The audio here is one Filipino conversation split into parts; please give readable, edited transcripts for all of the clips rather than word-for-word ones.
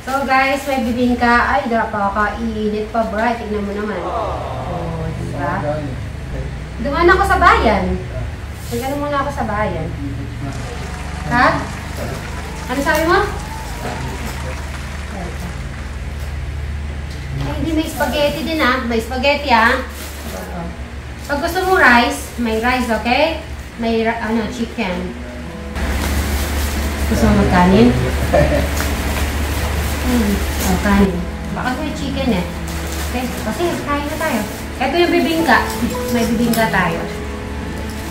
So guys, may bibingka. Ay, napaka-init pa, Bright. Tignan mo naman. Oh, diba? Dumaan ako sa bayan. Nagano muna ako sa bayan. Ha? Ano sabi mo? Ay, hindi may spaghetti din ha. May spaghetti ha. Pag gusto mo rice, may rice, okay? May chicken. Gusto mo magkanin? Kanin. Baka may chicken eh. Okay, kasi kain na tayo. Ito yung bibingka. May bibingka tayo.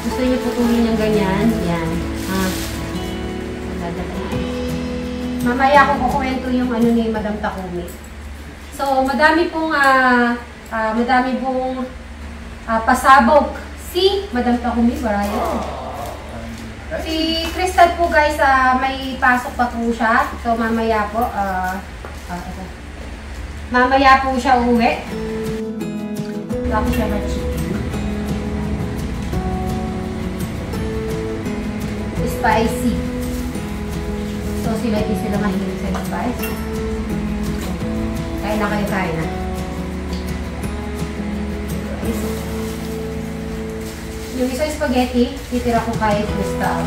Gusto niyo putulin yung ganyan? Yan. Mamaya ko kukwento yung ano ni Madam Takumi. So, madami pong pasabog si Madam Takumi. Barayo. Si Crystal po guys, may pasok pa po siya. So, mamaya po, mamaya po siya uuwi. Tapos siya ba chicken? Spicy. So, hindi sila mahilig sa spicy. Kain na kayo, kain na. Yung isang spaghetti, titira ko kay Crystal.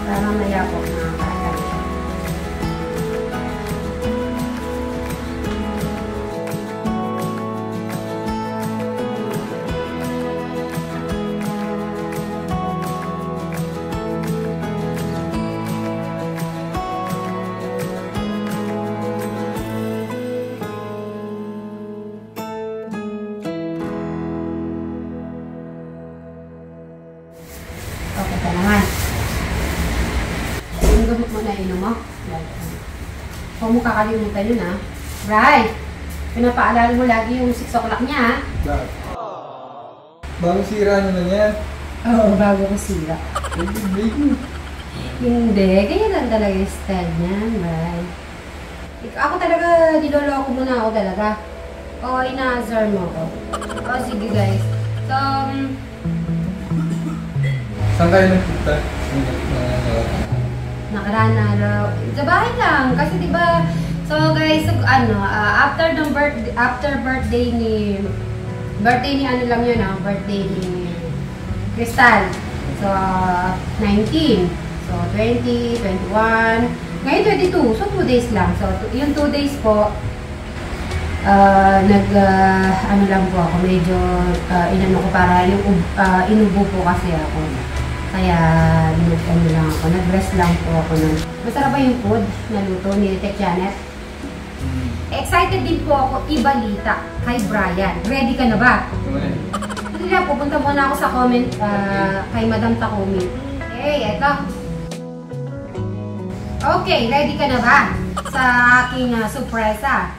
Para mamaya po makakain siya. Okay ka naman. Yung gamot mo na inom mo. Huwag mo kakalimutan yun ha. Right. Pinapaalala mo lagi yung 6 o'clock niya ha. Bakit? Bagong sira nyo na yan? Oo, bago ko sira. Hindi. Ganyan lang talaga yung style niyan. Right. Ako talaga, niloloko mo na ako talaga. Oo, ina-azar mo ako. O, sige guys. So, saan kayo nagpunta? nakaraan na araw. Sa bahay lang. Kasi diba, so guys, after birthday ni ano lang yun, birthday ni Crystal. So, 19. So, 20, 21. Ngayon, 22. So, 2 days lang. So, yung 2 days po, ano lang po ako, medyo, inano ko para yung, inubo po kasi ako. Kaya, ano lang ako, nag-rest lang po ako nun. Masarap ba yung food na luto ni Tech Janet? Excited din po ako ibalita kay Brian. Ready ka na ba? Hindi na, pupunta muna ako sa comment kay Madam Takumi. Okay, eto. Okay, ready ka na ba sa aking surpresa?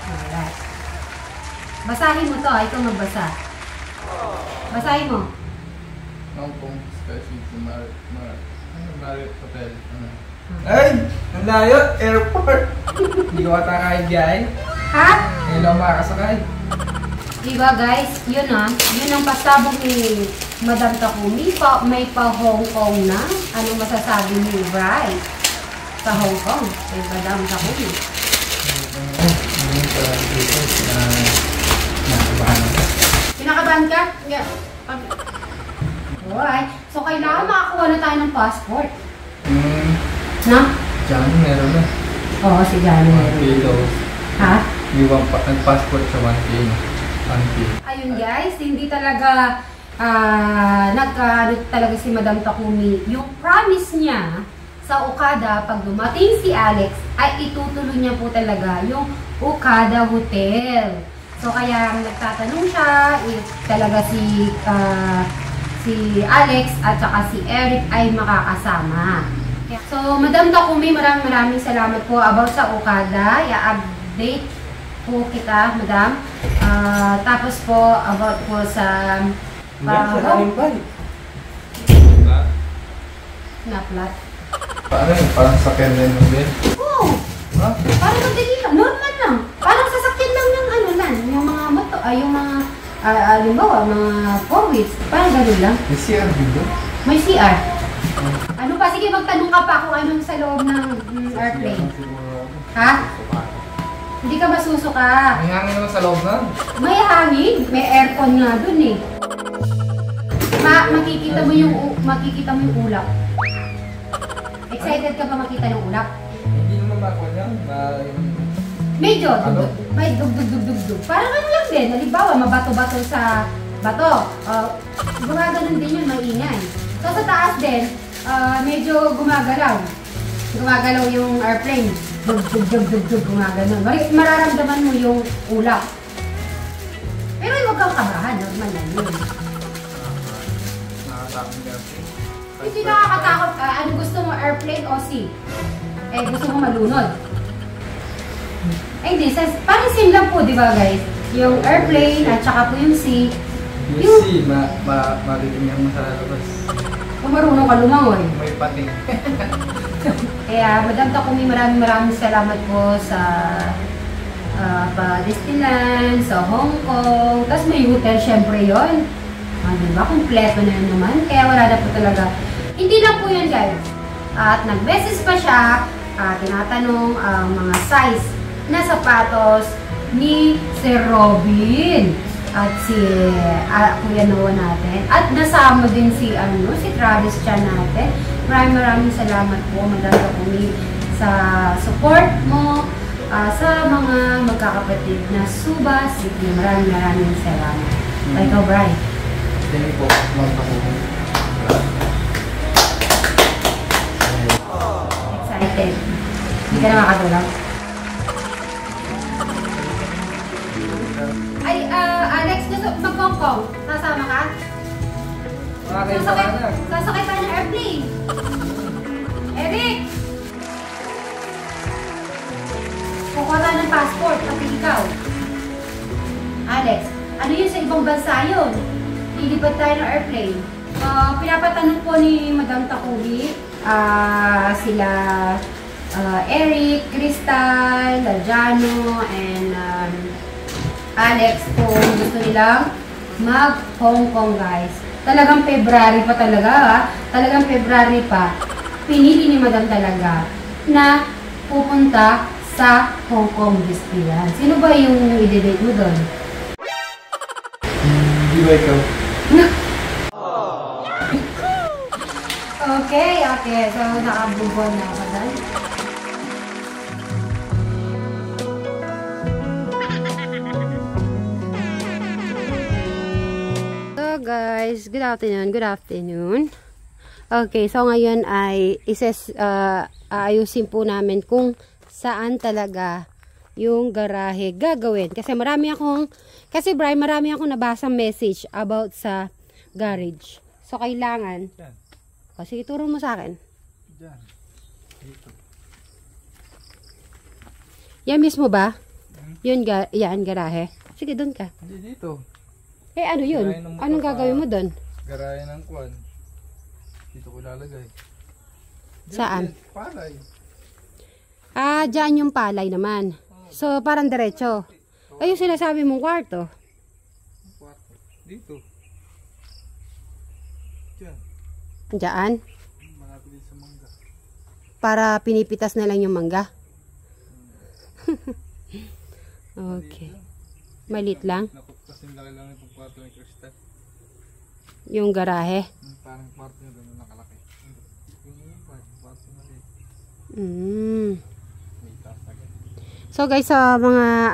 Alright. Basahin mo to, ikaw magbasa. Basahin mo. Hong Kong Special to Marriott Hotel. Ay! Ang layo! Airport! Hindi ko matakay dyan. Ha? Ngayon lang makakasakay. Diba guys, yun ang pasabog ni Madam Takumi. May pa Hong Kong na. Anong masasabi ni Bright sa Hong Kong? Kay Madam Takumi. Kinakabahan ka? Alright. So, kailangan makakuha na tayo ng passport. Na? Johnny, meron na. Oo, si Johnny meron. Ha? Nag-passport sa 1K. Ayun guys, hindi talaga talaga si Madam Takumi. Yung promise niya sa Okada, pag dumating si Alex, ay itutuloy niya po talaga yung Okada Hotel. So, kaya nagtatanong siya if talaga si Alex at saka si Eric ay makakasama. So, Madam Takumi, maraming salamat po about sa Okada. I-update po kita, Madam. Tapos po, about po sa na-flat. Paano yun? Parang sakyan na yun din? Oo! Ha? Parang madali lang. Normal lang. Parang sasakyan lang ng ano lang. Yung mga moto, yung mga halimbawa, mga 4 wheels. Parang gano'n lang. May CR dito? May CR. Ano ba? pa? Sige, magtanong ka pa kung anong sa loob ng airplane. Ha? Hindi ka masusuka. May hangin naman sa loob na. May hangin. May aircon nga dun eh. Makikita mo yung ulap. Excited ka ba makita ng ulap? Hindi naman makon yan. Medyo. May dug. Parang ano lang din. Halimbawa, mabato-bato sa bato. Gumaganon din yun, maingay. So sa taas din, medyo gumagalaw. Gumagalaw yung airplane. Dug, gumaganon. Mararamdaman mo yung ulap. Pero huwag kang kabahan. Normal lang yun. Nakakatakot ka. Hindi nakakatakot ka. Ano gusto mo, airplane o sea? Gusto mo malunod. Hindi. Parang same lang po, di ba guys? Yung airplane at saka po yung sea. Yung sea, matitingnan mo sa labas. Kung marunong ka lumangoy. May pating. Kaya, Madam Takumi, maraming salamat po sa Disneyland, sa Hong Kong. Tapos may hotel, syempre yun. Diba? Kompleto na yun naman. Kaya wala na po talaga. Hindi lang po yun, guys. At nag-message pa siya, tinatanong ang mga size na sapatos ni Sir Robin at si Kuya Noah natin. At nasama din si Travis Chan natin. Maraming salamat po, Madam Takumi, sa support mo sa mga magkakapatid na Suba City. Maraming salamat. Ikaw, Bri. Hindi po, magpapulong. Excited. Hindi ka na makatulog. Ay, Alex, gusto mag-Hong Kong. Sasama ka? Sasakay pa ng airplane. Eric! Kukuha tayo ng passport, pati ikaw. Alex, ano yun sa ibang bansa yun? Lilipad tayo ng airplane. Pinapatanong po ni Madam Takumi, sila Eric, Crystal, Jano, and Alex kung gusto nilang mag-Hong Kong, guys. Talagang February pa talaga, ha? Talagang February pa. Pinili ni Madam talaga na pupunta sa Hong Kong Disneyland. Sino ba yung i-date mo doon? Hindi ba ikaw? Okay. So, nakabubon na ako doon. So, guys, good afternoon. Okay, so ngayon ay aayusin po namin kung saan talaga yung garahe gagawin. Kasi marami akong nabasang message about sa garage. So, kailangan. Kasi ituro mo sa akin. Diyan. Dito. Yan mismo ba? Yan, garahe. Sige, doon ka. Hindi dito. Ano yun? Anong gagawin mo doon? Garahe ng kwan. Dito ko lalagay. Saan? Palay. Dyan yung palay naman. So, parang diretso. Yung sinasabi mong kwarto. Dito. Diyan. Diyan? Malapit din sa mangga. Para pinipitas na lang yung mangga. Okay. Malit lang. Kasing laki lang yung kwarto ng Crystal. Yung garahe. Parang kwarto nyo doon nakalaki. Yung kwarto maliit. May taas agad. So guys, sa mga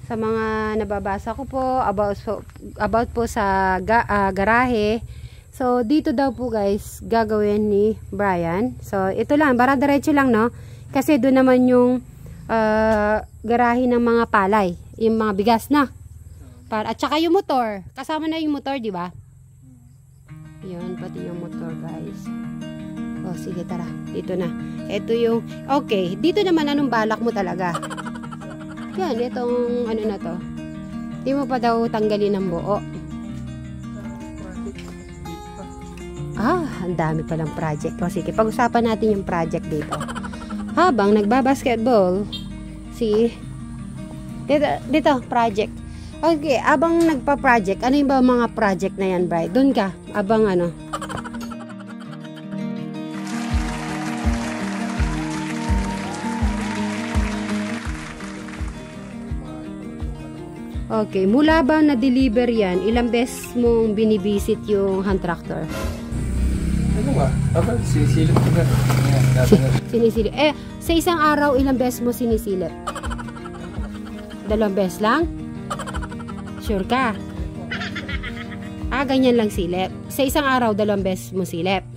sa mga nababasa ko po about po sa garahe. So dito daw po guys gagawin ni Brian. So ito lang, para diretso lang, no? Kasi doon naman yung garahe ng mga palay, yung mga bigas na. At saka yung motor. Kasama na yung motor, di ba? Yun, pati yung motor, guys. Oh, sige, tara. Dito na. Ito yung, okay. Dito naman, anong balak mo talaga? Yan, itong, ano na to. Di mo pa daw tanggalin ng buo. Ang dami palang project. O, sige, pag-usapan natin yung project dito. Habang nagbabasketball, dito, project. Okay, abang nagpa-project, ano yung ba mga project na yan, Bri? Doon ka, abang ano? Okay, mula ba na-deliver yan, ilang beses mong binibisit yung hand tractor? Ano ba? Aba, sisilip ko na. Yan, dapat na. Sinisilip. Sa isang araw, ilang beses mo sinisilip? 2 beses lang? Sure ka? Ganyan lang silip. Sa isang araw, 2 beses mo silip.